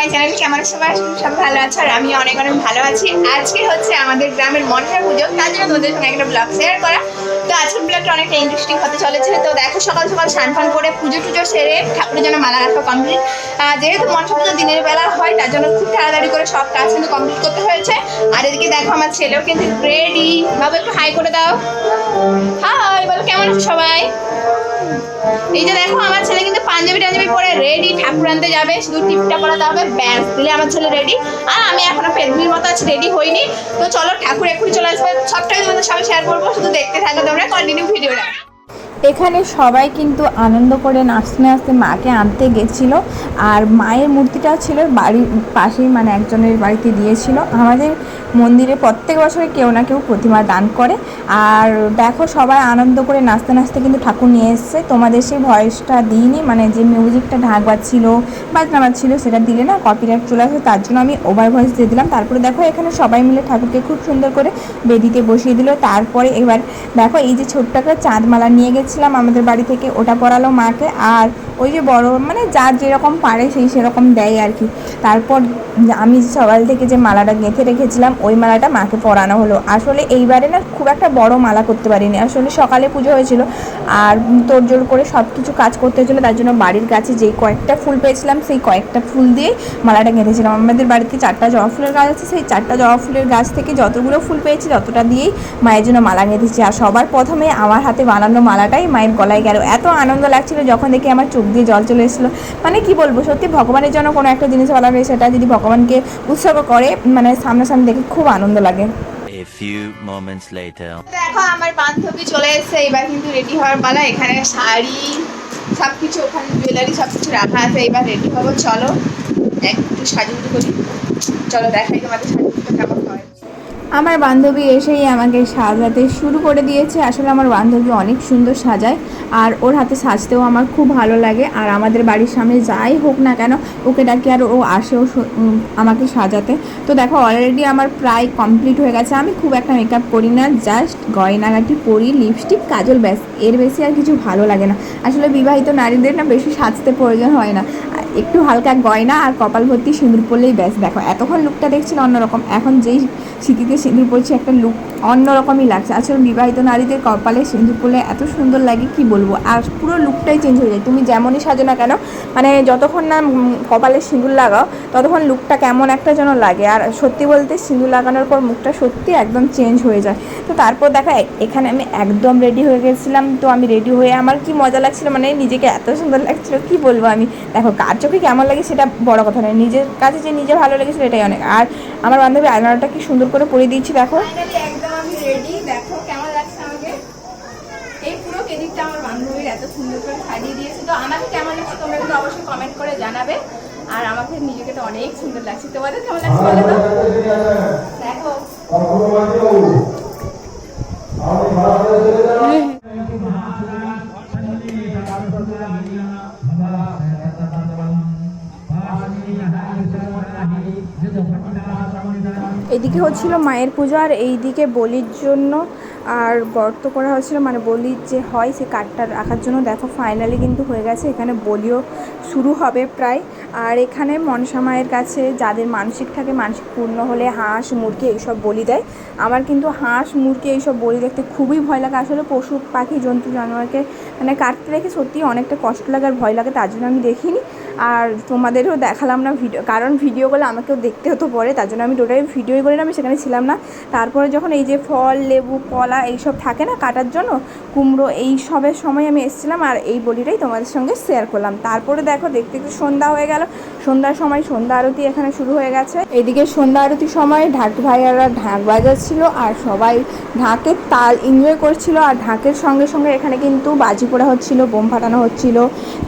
My channel. কেমন সবাই? সব ভালো আছে আর আমি অনেক অনেক ভালো আছি। আজকে হচ্ছে আমাদের গ্রামের মনসা পুজো, তার জন্য তোমাদের সঙ্গে একটা ব্লগ শেয়ার করা। তো আজকের ব্লগটা অনেকটা ইন্টারেস্টিং হতে চলেছে। তো দেখো সকাল সকাল স্নান ফান করে পুজো টুজো সেরে ঠাকুরের জন্য মালা রাখা কমপ্লিট। যেহেতু মনসা পুজো দিনের বেলা হয়, তার জন্য খুব তাড়াতাড়ি করে সব কাজ কিন্তু কমপ্লিট করতে হয়েছে। আর এদিকে দেখো আমার ছেলেও কিন্তু রেডি। বাবু একটু হাই করে দাও। হাই বলো, কেমন আছে সবাই? এই যে দেখো আমার ছেলে কিন্তু পাঞ্জাবি টাঞ্জাবি পরে রেডি, ঠাকুর আনতে যাবে, শুধু টিপটা পরাতে হবে, ব্যাস দিলে আমার ছেলে রেডি। আর আমি এখনো পেরমির মতো আছি, রেডি হইনি। তো চলো, ঠাকুর এক্ষুনি চলে আসবে, সবটাই তোমাদের সবাই শেয়ার করবো, শুধু দেখতে থাকো তোমরা কন্টিনিউ ভিডিওটা। এখানে সবাই কিন্তু আনন্দ করে নাচতে নাচতে মাকে আনতে গেছিল। আর মায়ের মূর্তিটা ছিল বাড়ির পাশেই, মানে একজনের বাড়িতে দিয়েছিল। আমাদের মন্দিরে প্রত্যেক বছরে কেউ না কেউ প্রতিমা দান করে। আর দেখো সবাই আনন্দ করে নাচতে নাচতে কিন্তু ঠাকুর নিয়ে এসছে। তোমাদের সেই ভয়েসটা দিইনি, মানে যে মিউজিকটা ঢাক বাজছিল বাজনা বাজছিল সেটা দিলে না কপিরাইট চলে আসে, তার জন্য আমি ওভার ভয়েস দিয়ে দিলাম। তারপরে দেখো এখানে সবাই মিলে ঠাকুরকে খুব সুন্দর করে বেদিতে বসিয়ে দিল। তারপরে এবার দেখো এই যে ছোট্ট একটা চাঁদমালা নিয়ে গেছিলাম আমাদের বাড়ি থেকে, ওটা পরালো মাকে। আর ওই যে বড়, মানে যার যেরকম পারে সেই সেরকম দেয় আর কি। তারপর আমি সকাল থেকে যে মালাটা গেঁথে রেখেছিলাম ওই মালাটা মাকে পরানো হলো। আসলে এইবারে না খুব একটা বড় মালা করতে পারিনি, আসলে সকালে পুজো হয়েছিল আর তোড়জোড় করে সব কিছু কাজ করতে হয়েছিলো, তার জন্য বাড়ির কাছে যেই কয়েকটা ফুল পেয়েছিলাম সেই কয়েকটা ফুল দিয়ে মালাটা গেঁথেছিলাম। আমাদের বাড়িতে 4টা জবা ফুলের গাছ আছে, সেই 4টা জবা ফুলের গাছ থেকে যতগুলো ফুল পেয়েছি ততটা দিয়েই মায়ের জন্য মালা গেঁথেছি। আর সবার প্রথমে আমার হাতে বানানো মালাটাই মায়ের গলায় গেল। এত আনন্দ লাগছিল যখন দেখি আমার চোখ দিয়ে জল চলে এসেছিলো। মানে কি বলবো, সত্যি ভগবানের জন্য কোনো একটা জিনিস বানাবে, সেটা যদি ভগবানকে উৎসর্গ করে, মানে সামনাসামনি দেখে খুব আনন্দ লাগে। A few moments later. দেখো আমার বান্ধবী চলে এসেছে, এবার কিন্তু রেডি হওয়ার পালা। এখানে শাড়ি সবকিছু, ওখানে জুয়েলারি সবকিছু রাখা আছে, এবার রেডি হবো। চলো একটু সাজুগুজু করি, চলো দেখাই তোমাদের সাজুগুজু কেমন হয়। আমার বান্ধবী এসেই আমাকে সাজাতে শুরু করে দিয়েছে। আসলে আমার বান্ধবী অনেক সুন্দর সাজায় আর ওর হাতে সাজতেও আমার খুব ভালো লাগে। আর আমাদের বাড়ির সামনে যাই হোক না কেন ওকে ডাকি আর ও আসেও আমাকে সাজাতে। তো দেখো অলরেডি আমার প্রায় কমপ্লিট হয়ে গেছে। আমি খুব একটা মেকআপ করি না, জাস্ট গয়নাগাটি পরি, লিপস্টিক, কাজল, ব্যাস, এর বেশি আর কিছু ভালো লাগে না। আসলে বিবাহিত নারীদের না বেশি সাজতে প্রয়োজন হয় না, একটু হালকা গয়না আর কপাল ভর্তি সিঁদুর পরলেই ব্যাস। দেখো এতক্ষণ লুকটা দেখছিল অন্যরকম, এখন যেই স্মৃতিতে সিঁদুর পরছি একটা লুক অন্যরকমই লাগছে। আসলে বিবাহিত নারীদের কপালে সিঁদুর পরলে এত সুন্দর লাগে কি বলবো, আর পুরো লুকটাই চেঞ্জ হয়ে যায়। তুমি যেমনই সাজো না কেন, মানে যতক্ষণ না কপালে সিঁদুর লাগাও ততক্ষণ লুকটা কেমন একটা যেন লাগে। আর সত্যি বলতে সিঁদুর লাগানোর পর মুখটা সত্যি একদম চেঞ্জ হয়ে যায়। তো তারপর দেখো এখানে আমি একদম রেডি হয়ে গেছিলাম। তো আমি রেডি হয়ে আমার কি মজা লাগছিল, মানে নিজেকে এত সুন্দর লাগছিল কি বলবো আমি। দেখো কার চোখে কেমন লাগে সেটা বড় কথা নয়, নিজের কাছে যে নিজে ভালো লেগেছিল এটাই অনেক। আর আমার বান্ধবী আয়নাটা কি সুন্দর করে পরিয়ে দিয়েছি দেখো। ফাইনালি একদম আমি রেডি, দেখো কেমন লাগছে আমাকে। এই পুরো কেদিকটা আমার বান্ধবীর এত সুন্দর করে সাজিয়ে দিয়েছে। তো আমাকে কেমন লাগছে তোমরা কিন্তু অবশ্যই কমেন্ট করে জানাবে। আর আমাকে নিজেকে তো অনেক সুন্দর লাগছে, তোমাদের কেমন লাগছে বলো তো। দেখো এদিকে হচ্ছিল মায়ের পুজো আর এইদিকে বলির জন্য আর গর্ত করা হচ্ছিলো, মানে বলির যে হয় সে কাঠটা রাখার জন্য। দেখো ফাইনালি কিন্তু হয়ে গেছে, এখানে বলিও শুরু হবে প্রায়। আর এখানে মনসা মায়ের কাছে যাদের মানসিক থাকে, মানসিক পূর্ণ হলে হাঁস মুরগি এইসব বলি দেয়। আমার কিন্তু হাঁস মুরগি এইসব বলি দেখতে খুবই ভয় লাগে। আসলে পশু পাখি জন্তু জানোয়ারকে মানে কাটতে দেখে সত্যি অনেকটা কষ্ট লাগে আর ভয় লাগে, তার জন্য আমি দেখিনি। আর তোমাদেরও দেখালাম না ভিডিও, কারণ ভিডিওগুলো আমাকেও দেখতে হতো পরে, তার জন্য আমি টোটালি ভিডিওই করে না, আমি সেখানে ছিলাম না। তারপরে যখন এই যে ফল, লেবু, কলা এইসব থাকে না কাটার জন্য, কুমড়ো, এই সবের সময় আমি এসেছিলাম আর এই বলিটাই তোমাদের সঙ্গে শেয়ার করলাম। তারপরে দেখো দেখতে দেখতে সন্ধ্যা হয়ে গেল। সন্ধ্যার সময় সন্ধ্যা আরতি এখানে শুরু হয়ে গেছে। এদিকে সন্ধ্যা আরতির সময় ঢাক ভাইয়ারা ঢাক বাজাচ্ছিল আর সবাই ঢাকের তাল এনজয় করছিল। আর ঢাকের সঙ্গে সঙ্গে এখানে কিন্তু বাজি পোড়া হচ্ছিল, বোম ফাটানো হচ্ছিল,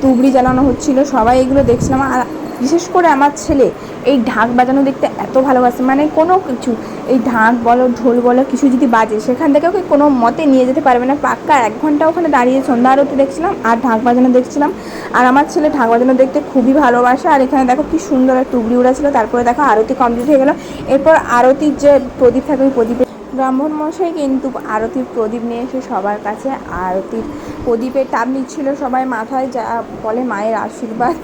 তুবড়ি জ্বালানো হচ্ছিল, সবাই এগুলো দেখছিলাম। আর বিশেষ করে আমার ছেলে এই ঢাক বাজানো দেখতে এত ভালোবাসে, মানে কোনো কিছু, এই ঢাক বলো ঢোল বলো কিছু যদি বাজে সেখান থেকে ওকে কোনো মতে নিয়ে যেতে পারবে না। পাক্কা 1 ঘন্টা ওখানে দাঁড়িয়ে সন্ধ্যা আরতি দেখছিলাম আর ঢাক বাজানো দেখছিলাম। আর আমার ছেলে ঢাক বাজানো দেখতে খুবই ভালোবাসে। আর এখানে দেখো কি সুন্দর একটা তুবড়ি উড়া ছিল। তারপরে দেখো আরতি কমপ্লিট হয়ে গেল। এরপর আরতির যে প্রদীপ থাকে ওই প্রদীপে ব্রাহ্মণ মশাই কিন্তু আরতির প্রদীপ নিয়ে এসে সবার কাছে আরতির প্রদীপের তাপ নিচ্ছিল সবাই মাথায়, যা বলে মায়ের আশীর্বাদ।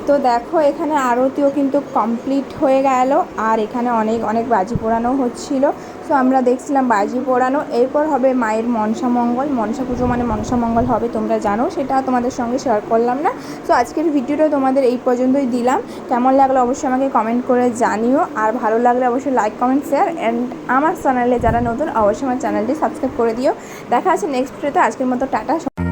তো দেখো এখানে আরতিও কিন্তু কমপ্লিট হয়ে গেল, আর এখানে অনেক অনেক বাজি পোড়ানো হচ্ছিল। সো আমরা দেখছিলাম বাজি পোড়ানো। এরপর হবে মায়ের মনসা মঙ্গল, মনসা পুজো মানে মনসা মঙ্গল হবে, তোমরা জানো, সেটা তোমাদের সঙ্গে শেয়ার করলাম না। সো আজকের ভিডিওটা তোমাদের এই পর্যন্তই দিলাম। কেমন লাগলো অবশ্যই আমাকে কমেন্ট করে জানিও, আর ভালো লাগলে অবশ্যই লাইক কমেন্ট শেয়ার, অ্যান্ড আমার চ্যানেলে যারা নতুন অবশ্যই আমার চ্যানেলটি সাবস্ক্রাইব করে দিও। দেখা আছে নেক্সট ভিডিওতে। আজকের মতো টাটা।